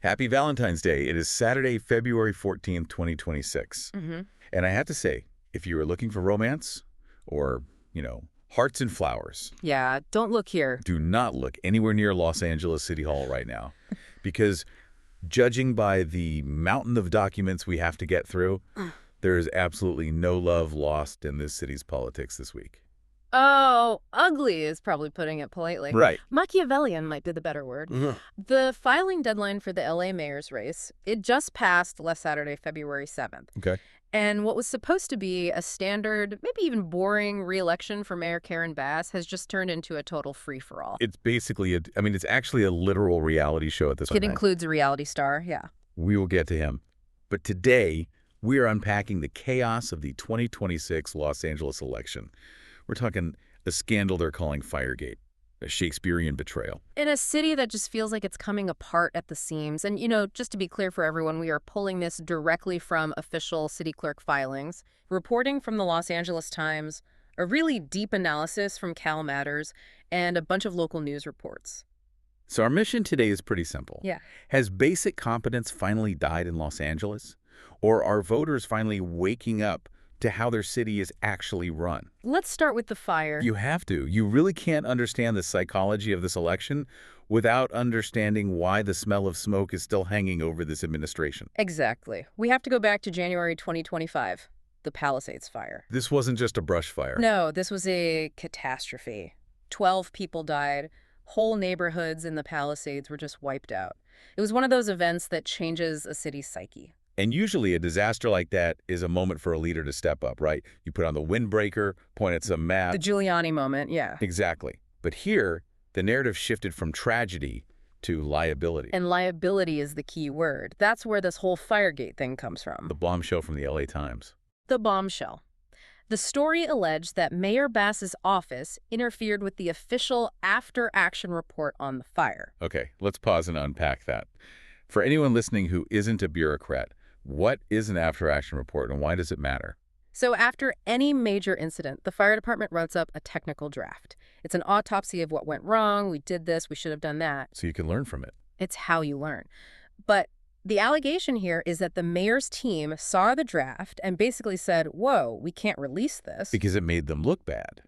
Happy Valentine's Day. It is Saturday, February 14th, 2026. And I have to say, if you were looking for romance or, hearts and flowers. Yeah, don't look here. Do not look anywhere near Los Angeles City Hall right now. Because judging by the mountain of documents we have to get through, there is absolutely no love lost in this city's politics this week. Oh, ugly is probably putting it politely. Right. Machiavellian might be the better word. The filing deadline for the LA mayor's race, it just passed last Saturday, February 7th. Okay. And what was supposed to be a standard, maybe even boring re-election for Mayor Karen Bass has just turned into a total free-for-all. It's basically, it's actually a literal reality show at this point. It includes a reality star, yeah. We will get to him. But today, we are unpacking the chaos of the 2026 Los Angeles election. We're talking a scandal they're calling Firegate, a Shakespearean betrayal. In a city that just feels like it's coming apart at the seams. And, just to be clear for everyone, we are pulling this directly from official city clerk filings, reporting from the Los Angeles Times, a really deep analysis from Cal Matters, and a bunch of local news reports. So our mission today is pretty simple. Yeah. Has basic competence finally died in Los Angeles? Or are voters finally waking up to how their city is actually run? Let's start with the fire. You have to. You really can't understand the psychology of this election without understanding why the smell of smoke is still hanging over this administration. Exactly. We have to go back to January 2025, the Palisades Fire. This wasn't just a brush fire. No, this was a catastrophe. 12 people died. Whole neighborhoods in the Palisades were just wiped out. It was one of those events that changes a city's psyche. And usually a disaster like that is a moment for a leader to step up, right? You put on the windbreaker, point at some map. The Giuliani moment, yeah. Exactly. But here, the narrative shifted from tragedy to liability. And liability is the key word. That's where this whole Firegate thing comes from. The bombshell from the LA Times. The bombshell. The story alleged that Mayor Bass's office interfered with the official after-action report on the fire. Okay, let's pause and unpack that. For anyone listening who isn't a bureaucrat, what is an after-action report and why does it matter? So after any major incident, the fire department writes up a technical draft. It's an autopsy of what went wrong. We did this. We should have done that. So you can learn from it. It's how you learn. But the allegation here is that the mayor's team saw the draft and basically said, whoa, we can't release this. Because it made them look bad.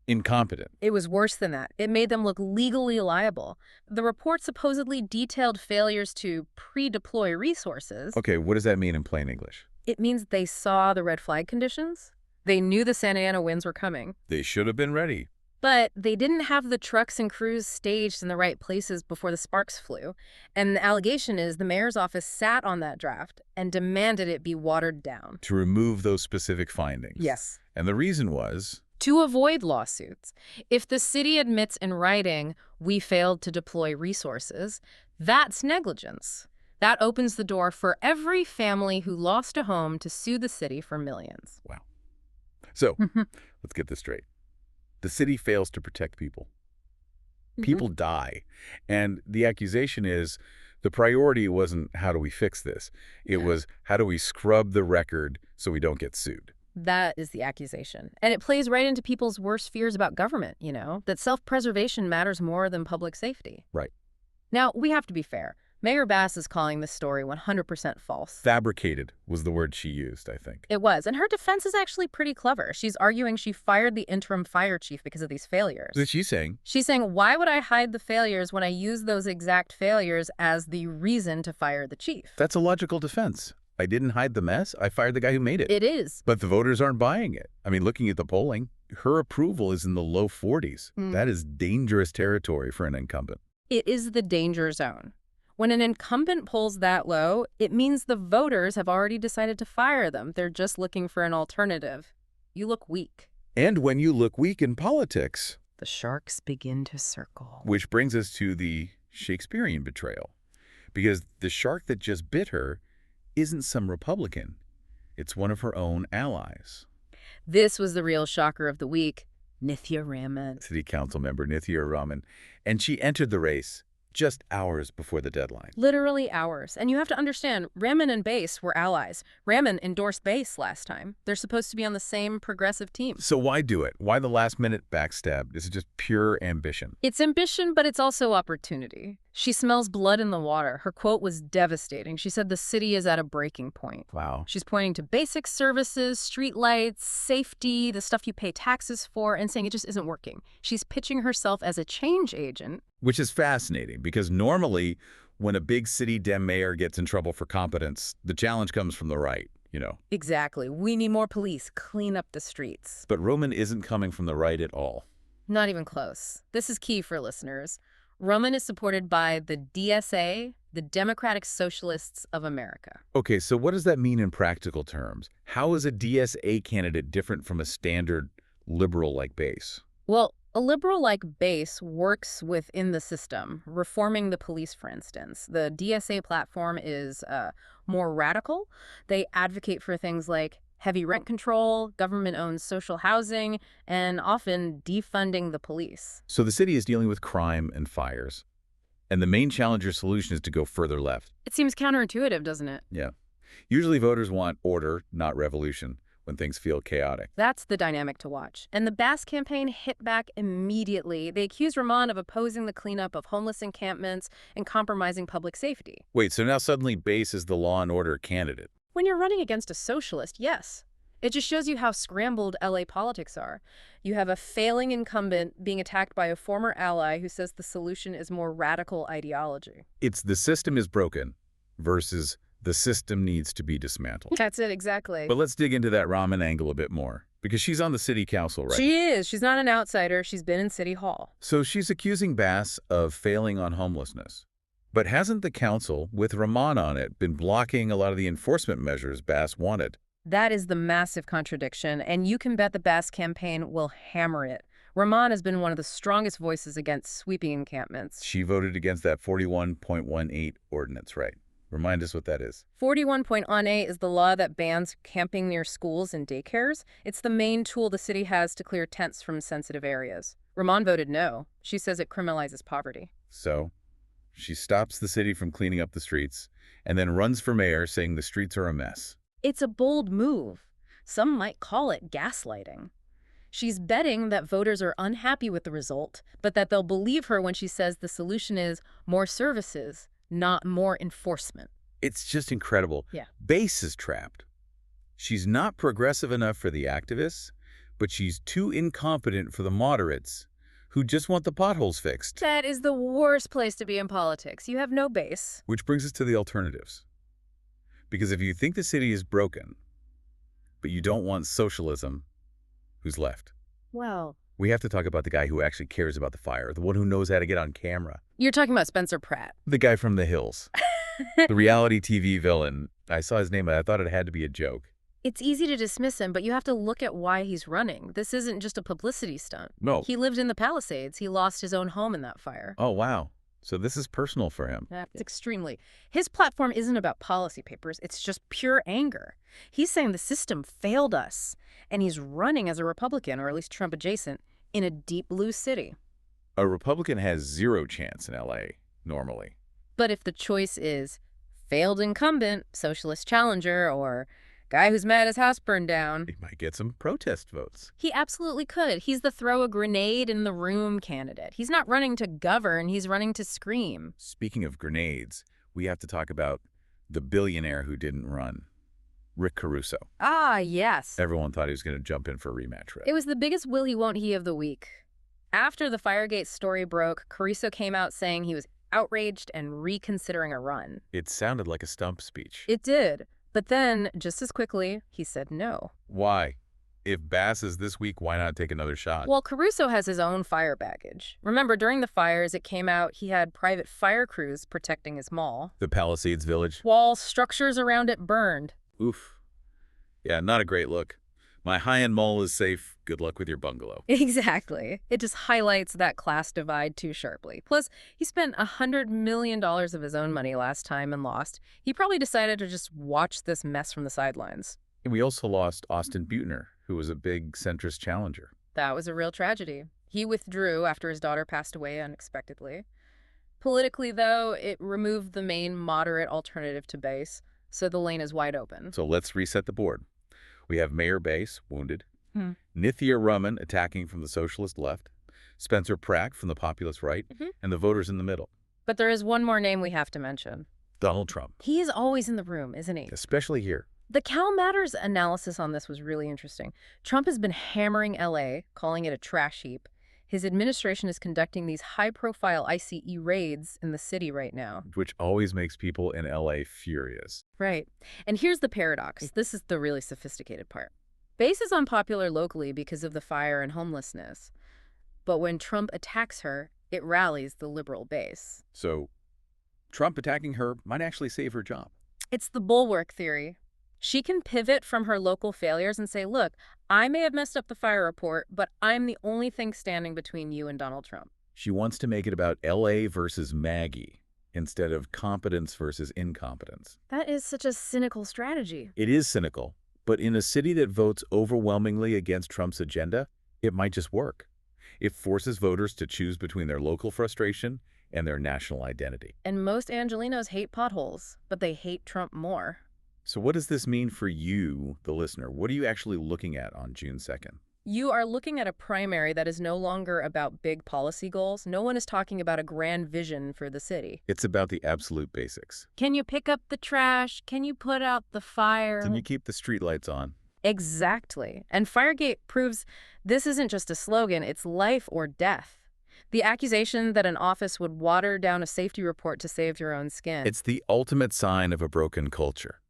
Incompetent. It was worse than that. It made them look legally liable. The report supposedly detailed failures to pre-deploy resources. Okay, what does that mean in plain English? It means they saw the red flag conditions. They knew the Santa Ana winds were coming. They should have been ready. But they didn't have the trucks and crews staged in the right places before the sparks flew. And the allegation is the mayor's office sat on that draft and demanded it be watered down. To remove those specific findings. Yes. And the reason was? To avoid lawsuits. If the city admits in writing, we failed to deploy resources, that's negligence. That opens the door for every family who lost a home to sue the city for millions. Wow. So, let's get this straight. The city fails to protect people. People die. And the accusation is the priority wasn't how do we fix this? It was how do we scrub the record so we don't get sued? That is the accusation. And it plays right into people's worst fears about government, that self-preservation matters more than public safety. Right. Now, we have to be fair. Mayor Bass is calling this story 100% false. Fabricated was the word she used, I think. It was. And her defense is actually pretty clever. She's arguing she fired the interim fire chief because of these failures. What is she saying? She's saying, why would I hide the failures when I use those exact failures as the reason to fire the chief? That's a logical defense. I didn't hide the mess. I fired the guy who made it. It is. But the voters aren't buying it. I mean, looking at the polling, her approval is in the low 40s. That is dangerous territory for an incumbent. It is the danger zone. When an incumbent polls that low, it means the voters have already decided to fire them. They're just looking for an alternative. You look weak. And when you look weak in politics, the sharks begin to circle. Which brings us to the Shakespearean betrayal. Because the shark that just bit her isn't some Republican. It's one of her own allies. This was the real shocker of the week. Nithya Raman. City Council member Nithya Raman. And she entered the race just hours before the deadline. Literally hours. And you have to understand, Raman and Bass were allies. Raman endorsed Bass last time. They're supposed to be on the same progressive team. So why do it? Why the last-minute backstab? Is it just pure ambition? It's ambition, but it's also opportunity. She smells blood in the water. Her quote was devastating. She said the city is at a breaking point. Wow. She's pointing to basic services, streetlights, safety, the stuff you pay taxes for, and saying it just isn't working. She's pitching herself as a change agent. Which is fascinating, because normally when a big city Dem mayor gets in trouble for competence, the challenge comes from the right, you know. Exactly. We need more police. Clean up the streets. But Raman isn't coming from the right at all. Not even close. This is key for listeners. Raman is supported by the DSA, the Democratic Socialists of America. Okay, so what does that mean in practical terms? How is a DSA candidate different from a standard liberal-like base? Well, a liberal-like base works within the system, reforming the police, for instance. The DSA platform is more radical. They advocate for things like heavy rent control, government-owned social housing, and often defunding the police. So the city is dealing with crime and fires, and the main challenge or solution is to go further left. It seems counterintuitive, doesn't it? Yeah. Usually voters want order, not revolution, when things feel chaotic. That's the dynamic to watch. And the Bass campaign hit back immediately. They accused Raman of opposing the cleanup of homeless encampments and compromising public safety. Wait, so now suddenly Bass is the law and order candidate? When you're running against a socialist, yes. It just shows you how scrambled LA politics are. You have a failing incumbent being attacked by a former ally who says the solution is more radical ideology. It's the system is broken versus the system needs to be dismantled. That's it, exactly. But let's dig into that Raman angle a bit more, because she's on the city council, right? She is. She's not an outsider. She's been in City Hall. So she's accusing Bass of failing on homelessness. But hasn't the council, with Raman on it, been blocking a lot of the enforcement measures Bass wanted? That is the massive contradiction, and you can bet the Bass campaign will hammer it. Raman has been one of the strongest voices against sweeping encampments. She voted against that 41.18 ordinance, right? Remind us what that is. 41.18 is the law that bans camping near schools and daycares. It's the main tool the city has to clear tents from sensitive areas. Raman voted no. She says it criminalizes poverty. So she stops the city from cleaning up the streets and then runs for mayor saying the streets are a mess. It's a bold move. Some might call it gaslighting. She's betting that voters are unhappy with the result, but that they'll believe her when she says the solution is more services, not more enforcement. It's just incredible. Yeah. Bass is trapped. She's not progressive enough for the activists, but she's too incompetent for the moderates who just want the potholes fixed. That is the worst place to be in politics. You have no base. Which brings us to the alternatives. Because if you think the city is broken, but you don't want socialism, who's left? Well, We have to talk about the guy who actually cares about the fire, the one who knows how to get on camera. you're talking about Spencer Pratt. The guy from The Hills. The reality TV villain. I saw his name, and I thought it had to be a joke. It's easy to dismiss him, but you have to look at why he's running. This isn't just a publicity stunt. No. He lived in the Palisades. He lost his own home in that fire. Oh, wow. So this is personal for him. It's extremely. His platform isn't about policy papers. It's just pure anger. He's saying the system failed us, and he's running as a Republican, or at least Trump adjacent, in a deep blue city. A Republican has zero chance in L.A., normally. But if the choice is failed incumbent, socialist challenger, or guy who's mad his house burned down, He might get some protest votes. he absolutely could. He's the throw a grenade in the room candidate. He's not running to govern, he's running to scream. Speaking of grenades, we have to talk about the billionaire who didn't run, Rick Caruso. Ah, yes. Everyone thought he was going to jump in for a rematch, right? It was the biggest will he won't he of the week. After the Firegate story broke, Caruso came out saying he was outraged and reconsidering a run. It sounded like a stump speech. It did. But then, just as quickly, he said no. Why? If Bass is this weak, why not take another shot? Well, Caruso has his own fire baggage. Remember, during the fires, it came out he had private fire crews protecting his mall. The Palisades Village? Walls, structures around it burned. Oof. Yeah, not a great look. My high-end mall is safe. Good luck with your bungalow. Exactly. It just highlights that class divide too sharply. Plus, he spent $100 million of his own money last time and lost. He probably decided to just watch this mess from the sidelines. And we also lost Austin Butner, who was a big centrist challenger. That was a real tragedy. He withdrew after his daughter passed away unexpectedly. Politically, though, it removed the main moderate alternative to Bass, so the lane is wide open. So let's reset the board. We have Mayor Bass, wounded. Nithya Raman attacking from the socialist left. Spencer Pratt from the populist right. And the voters in the middle. But there is one more name we have to mention. Donald Trump. He is always in the room, isn't he? Especially here. The Cal Matters analysis on this was really interesting. Trump has been hammering LA, calling it a trash heap. His administration is conducting these high-profile ICE raids in the city right now. Which always makes people in LA furious. Right. And here's the paradox. This is the really sophisticated part. Base is unpopular locally because of the fire and homelessness. But when Trump attacks her, it rallies the liberal base. So, Trump attacking her might actually save her job. It's the bulwark theory. She can pivot from her local failures and say, look, I may have messed up the fire report, but I'm the only thing standing between you and Donald Trump. She wants to make it about LA versus Maggie instead of competence versus incompetence. That is such a cynical strategy. It is cynical, but in a city that votes overwhelmingly against Trump's agenda, it might just work. It forces voters to choose between their local frustration and their national identity. And most Angelinos hate potholes, but they hate Trump more. So what does this mean for you, the listener? What are you actually looking at on June 2nd? You are looking at a primary that is no longer about big policy goals. No one is talking about a grand vision for the city. It's about the absolute basics. Can you pick up the trash? Can you put out the fire? Can you keep the streetlights on? Exactly. And Firegate proves this isn't just a slogan, it's life or death. The accusation that an office would water down a safety report to save your own skin. It's the ultimate sign of a broken culture.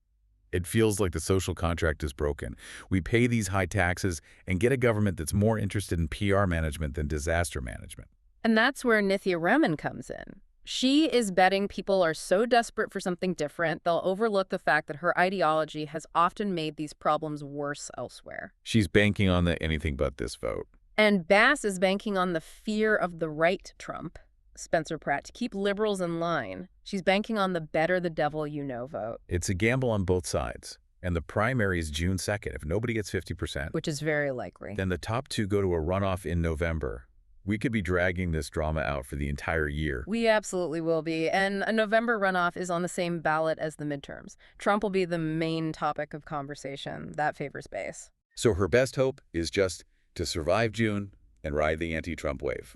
It feels like the social contract is broken. We pay these high taxes and get a government that's more interested in PR management than disaster management. And that's where Nithya Raman comes in. She is betting people are so desperate for something different, they'll overlook the fact that her ideology has often made these problems worse elsewhere. She's banking on the anything but this vote. And Bass is banking on the fear of the right Trump, Spencer Pratt, to keep liberals in line. She's banking on the better the devil you know vote. It's a gamble on both sides. And the primary is June 2nd. If nobody gets 50%, which is very likely, then the top two go to a runoff in November. We could be dragging this drama out for the entire year. We absolutely will be. And a November runoff is on the same ballot as the midterms. Trump will be the main topic of conversation. That favors Base. So her best hope is just to survive June and ride the anti-Trump wave.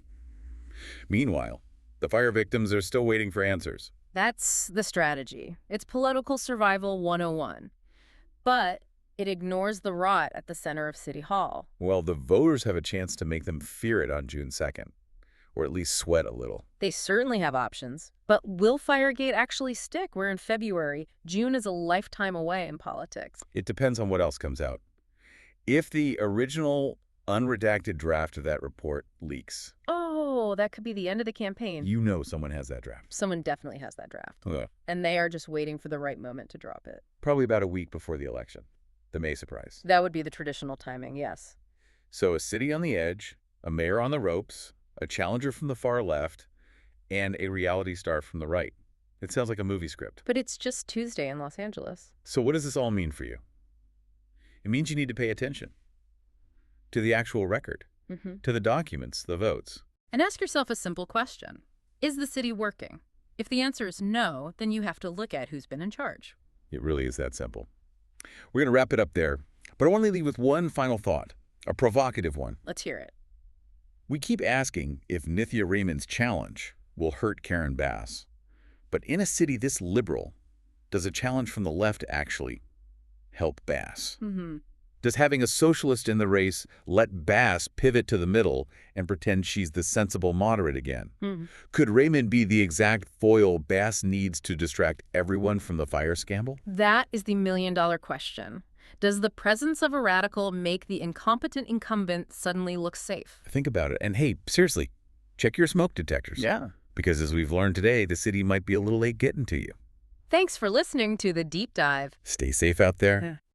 Meanwhile, the fire victims are still waiting for answers. That's the strategy. It's political survival 101. But it ignores the rot at the center of City Hall. Well, the voters have a chance to make them fear it on June 2nd, or at least sweat a little. They certainly have options. But will Firegate actually stick? We're in February. June is a lifetime away in politics. It depends on what else comes out. If the original unredacted draft of that report leaks. Oh, that could be the end of the campaign. You know someone has that draft. Someone definitely has that draft. Yeah. And they are just waiting for the right moment to drop it. Probably about a week before the election. The May surprise. That would be the traditional timing, yes. So a city on the edge, a mayor on the ropes, a challenger from the far left, and a reality star from the right. It sounds like a movie script. But it's just Tuesday in Los Angeles. So what does this all mean for you? It means you need to pay attention to the actual record, to the documents, the votes. And ask yourself a simple question. Is the city working? If the answer is no, then you have to look at who's been in charge. It really is that simple. We're going to wrap it up there, but I want to leave with one final thought, a provocative one. Let's hear it. We keep asking if Nithya Raman's challenge will hurt Karen Bass. But in a city this liberal, does a challenge from the left actually help Bass? Does having a socialist in the race let Bass pivot to the middle and pretend she's the sensible moderate again? Could Raman be the exact foil Bass needs to distract everyone from the fire scandal? That is the million-dollar question. Does the presence of a radical make the incompetent incumbent suddenly look safe? Think about it. And hey, seriously, check your smoke detectors. Yeah. Because as we've learned today, the city might be a little late getting to you. Thanks for listening to The Deep Dive. Stay safe out there. Yeah.